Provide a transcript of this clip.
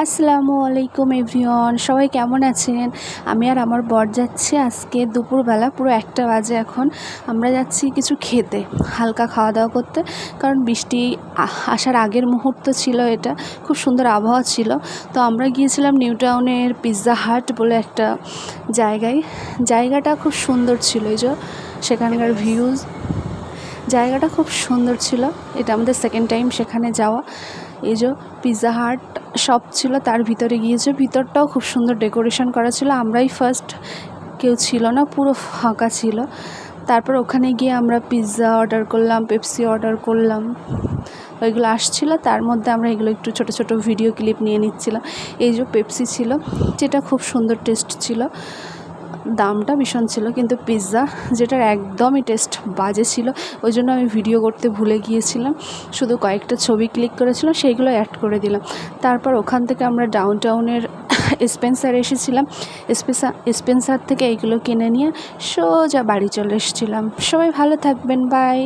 আসসালামু আলাইকুম এভরিওয়ান, সবাই কেমন আছেন? আমি আর আমার বর যাচ্ছি আজকে দুপুরবেলা, পুরো 1টা বাজে এখন। আমরা যাচ্ছি কিছু খেতে, হালকা খাওয়া দাওয়া করতে, কারণ বৃষ্টি আসার আগের মুহূর্ত ছিল। এটা খুব সুন্দর আবহাওয়া ছিল। তো আমরা গিয়েছিলাম নিউ টাউনের পিৎজা হাট বলে একটা জায়গাটা খুব সুন্দর ছিল। এই যে সেখানকার ভিউজ, জায়গাটা খুব সুন্দর ছিল। এটা আমাদের সেকেন্ড টাইম সেখানে যাওয়া। এই যে পিৎজা হাট শপ ছিল, তার ভিতরে গিয়েছে। ভিতরটাও খুব সুন্দর ডেকোরেশন করা ছিল। আমরাই ফার্স্ট, কেউ ছিল না, পুরো ফাঁকা ছিল। তারপর ওখানে গিয়ে আমরা পিৎজা অর্ডার করলাম, পেপসি অর্ডার করলাম। ওইগুলো আসছিলো, তার মধ্যে আমরা এগুলো একটু ছোট ছোট ভিডিও ক্লিপ নিয়ে নিচ্ছিলাম। এই যে পেপসি ছিল, যেটা খুব সুন্দর টেস্ট ছিল, দামটা ভীষণ ছিল, কিন্তু পিৎজা যেটার একদমই টেস্ট বাজে ছিল। ওই জন্য আমি ভিডিও করতে ভুলে গিয়েছিলাম, শুধু কয়েকটা ছবি ক্লিক করেছিলাম, সেইগুলো অ্যাড করে দিলাম। তারপর ওখান থেকে আমরা ডাউন টাউনের স্পেন্সার এসেছিলাম। স্পেন্সার থেকে এইগুলো কিনে নিয়ে সোজা বাড়ি চলে এসেছিলাম। সবাই ভালো থাকবেন, বাই।